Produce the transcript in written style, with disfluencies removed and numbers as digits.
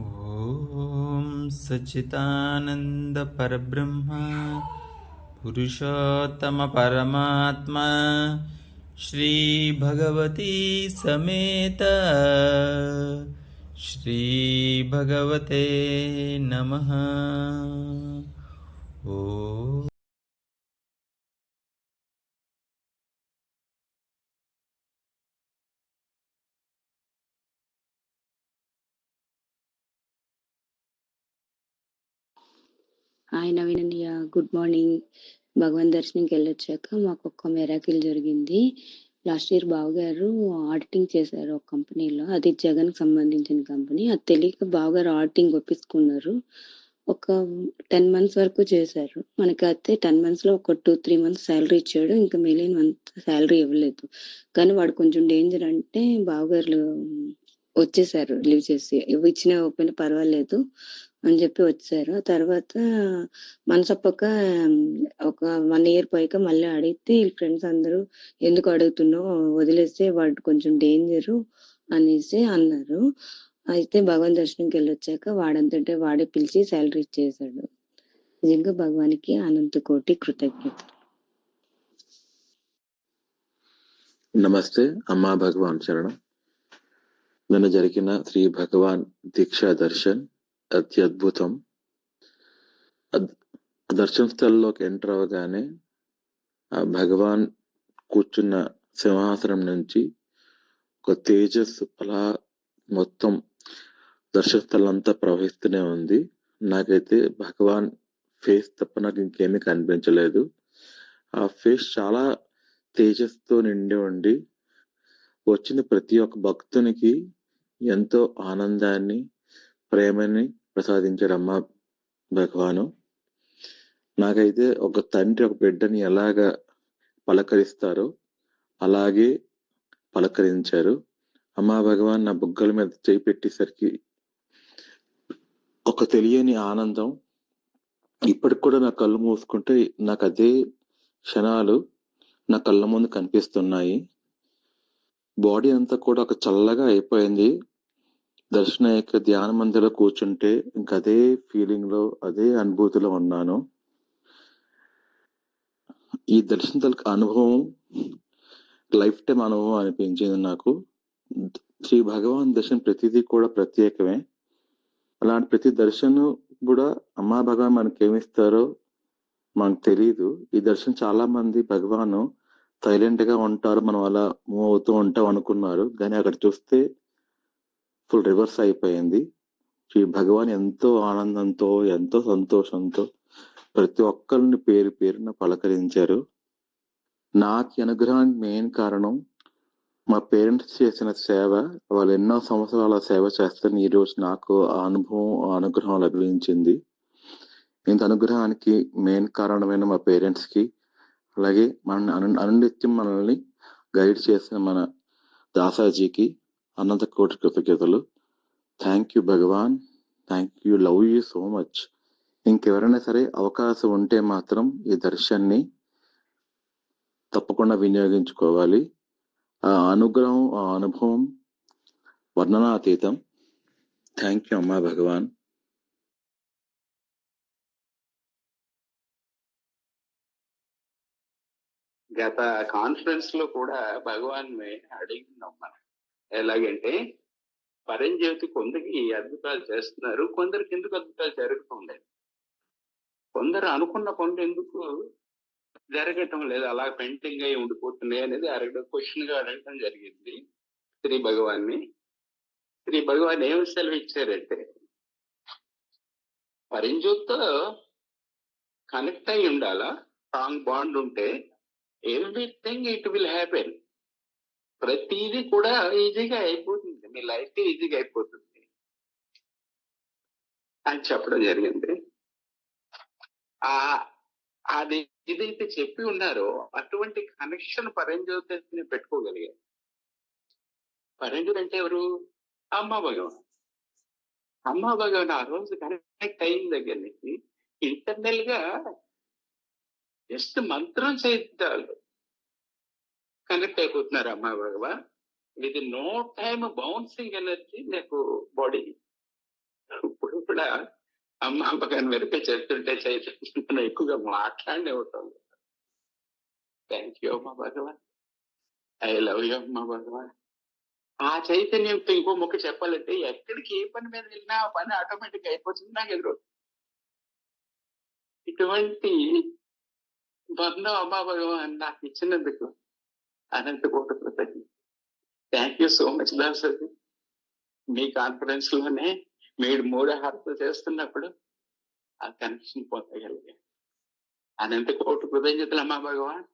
ఓం సచ్చిదానంద పరబ్రహ్మ పురుషోత్తమ పరమాత్మ శ్రీ భగవతి సమేత శ్రీ భగవతే నమః. ఓ హాయ్ నవీనన్నయ్య, గుడ్ మార్నింగ్. భగవాన్ దర్శనంకి వెళ్ళొచ్చాక మాకు ఒక మెరాకిల్ జరిగింది. లాస్ట్ ఇయర్ బావగారు ఆడిటింగ్ చేశారు ఒక కంపెనీలో. అది జగన్ కి సంబంధించిన కంపెనీ. అది తెలియక బావగారు ఆడిటింగ్ ఒప్పించుకున్నారు. ఒక 10 months వరకు చేశారు. మనకైతే 10 months లో ఒక 2-3 months శాలరీ ఇచ్చాడు. ఇంకా మిగిలిన మంత్ శాలరీ ఇవ్వలేదు. కానీ వాడు కొంచెం డేంజర్. అంటే బావగారు వచ్చేసారు లీవ్ చేసి, ఇచ్చినా ఇవ్వకపోయినా పర్వాలేదు అని చెప్పి వచ్చారు. తర్వాత మనసొప్పక ఒక 1 year పోయాక మళ్ళీ అడిగితే వీళ్ళ ఫ్రెండ్స్ అందరూ ఎందుకు అడుగుతున్నావు, వదిలేస్తే వాడు కొంచెం డేంజరు అనేసి అన్నారు. అయితే భగవాన్ దర్శనంకి వెళ్ళొచ్చాక వాడంతటే వాడే పిలిచి శాలరీ ఇచ్చేసాడు. నిజంగా భగవానికి అనంత కోటి కృతజ్ఞతలు. నమస్తే అమ్మా భగవాన్ శరణం. నిన్న జరిగిన శ్రీ భగవాన్ దీక్షా దర్శన్ అత్యద్భుతం. దర్శన స్థలంలోకి ఎంటర్ అవగానే ఆ భగవాన్ కూర్చున్న సింహాసనం నుంచి ఒక తేజస్సు అలా మొత్తం దర్శన స్థలం అంతా ప్రవహిస్తూనే ఉంది. నాకైతే భగవాన్ ఫేస్ తప్ప నాకు ఇంకేమీ కనిపించలేదు. ఆ ఫేస్ చాలా తేజస్తో నిండి ఉండి వచ్చిన ప్రతి ఒక్క భక్తునికి ఎంతో ఆనందాన్ని, ప్రేమని ప్రసాదించాడమ్మా భగవాను. నాకైతే ఒక తండ్రి ఒక బిడ్డని ఎలాగా పలకరిస్తారో అలాగే పలకరించారు. అమ్మా భగవాన్ నా బుగ్గల మీద చేయి పెట్టేసరికి ఒక తెలియని ఆనందం. ఇప్పటికి కూడా నా కళ్ళు మూసుకుంటే నాకు అదే క్షణాలు నా కళ్ళ ముందు కనిపిస్తున్నాయి. బాడీ అంతా కూడా ఒక చల్లగా అయిపోయింది. దర్శన యొక్క ధ్యాన మందిలో కూర్చుంటే ఇంకా అదే ఫీలింగ్ లో, అదే అనుభూతిలో ఉన్నాను. ఈ దర్శన అనుభవం లైఫ్ టైం అనుభవం అనిపించింది నాకు. శ్రీ భగవాన్ దర్శనం ప్రతిదీ కూడా ప్రత్యేకమే. అలాంటి ప్రతి దర్శనం కూడా అమ్మా భగవాన్ మనకి ఏమిస్తారో మనకు తెలియదు. ఈ దర్శనం చాలా మంది భగవాన్ సైలెంట్ గా ఉంటారు, మనం అలా మూవ్ అవుతూ ఉంటాం అనుకున్నారు. కానీ అక్కడ చూస్తే ఫుల్ రివర్స్ అయిపోయింది. శ్రీ భగవాన్ ఎంతో ఆనందంతో, ఎంతో సంతోషంతో ప్రతి ఒక్కరిని పేరు పేరున పలకరించారు. నాకు అనుగ్రహానికి మెయిన్ కారణం మా పేరెంట్స్ చేసిన సేవ. వాళ్ళు ఎన్నో సంవత్సరాల సేవ చేస్తారని ఈ రోజు నాకు ఆ అనుభవం, ఆ అనుగ్రహం లభించింది. ఇంత అనుగ్రహానికి మెయిన్ కారణమైన మా పేరెంట్స్ కి, అలాగే మన అనునిత్యం మనల్ని గైడ్ చేసిన మన దాసాజీకి అనంత కోటి కృతజ్ఞతలు. Thank you Bhagwan, thank you, love you so much. ఇంకెవరైనా సరే అవకాశం ఉంటే మాత్రం ఈ దర్శనాన్ని తప్పకుండా వినియోగించుకోవాలి. ఆ అనుగ్రహం, ఆ అనుభవం వర్ణనాతీతం. థ్యాంక్ యూ అమ్మా భగవాన్. గత కాన్ఫరెన్స్ లో కూడా భగవాన్ అడిగినాం మనం. ఎలాగంటే పరంజ్యోతి కొందరికి అద్భుతాలు చేస్తున్నారు, కొందరికి ఎందుకు అద్భుతాలు జరుగుతుండేది, కొందరు అనుకున్న పనులు ఎందుకు జరగటం లేదు, అలా పెండింగ్ అయి ఉండిపోతున్నాయి అనేది క్వశ్చన్ గా అడగటం జరిగింది శ్రీ భగవాన్ని. శ్రీ భగవాన్ ఏమి సెలవు ఇచ్చారంటే, పరంజ్యోతితో కనెక్ట్ అయి ఉండాలా, స్ట్రాంగ్ బాండ్ ఉంటే ఎవ్రీథింగ్ ఇట్ విల్ హ్యాపెన్. ప్రతిదీ కూడా ఈజీగా అయిపోతుంది, మీ లైఫ్ ఈజీగా అయిపోతుంది అని చెప్పడం జరిగింది. అది ఏదైతే చెప్పి ఉన్నారో అటువంటి కనెక్షన్ పరంజ్యోతిని పెట్టుకోగలిగారు. పరంజ్యోతి అంటే ఎవరు? అమ్మా భగవాన్. అమ్మా భగవాన్ ఆ రోజు కనెక్ట్ అయిన దగ్గర నుంచి ఇంటర్నల్ గా జస్ట్ మంత్రం సైతాలు కనెక్ట్ అయిపోతున్నారు అమ్మా Bhagavan. With no time bouncing energy నాకు బాడీ ఇప్పుడు కూడా అమ్మ అమ్మగారు మెరుపు చెప్తుంటే చైతన్యం ఎక్కువగా మాట్లాడినివ్వటం. థ్యాంక్ యూ అమ్మా భగవాన్, ఐ లవ్ యూ అమ్మా భగవాన్. ఆ చైతన్యంతో ఇంకో మొక్క చెప్పాలంటే ఎక్కడికి ఏ పని మీద వెళ్ళినా ఆ పని ఆటోమేటిక్ అయిపోతుంది నాకు ఎదురు. ఇటువంటి బంధం అమ్మా భగవాన్ నాకు ఇచ్చినందుకు అనంత కోటి కృతజ్ఞతలు. Thank you so much Dasari. Me conference లోనే మీరు 3 హారతులు చేస్తున్నప్పుడు ఆ కనెక్షన్ పొందగలిగాను. అనంత కోటి కృతజ్ఞతలు అమ్మా భగవాన్.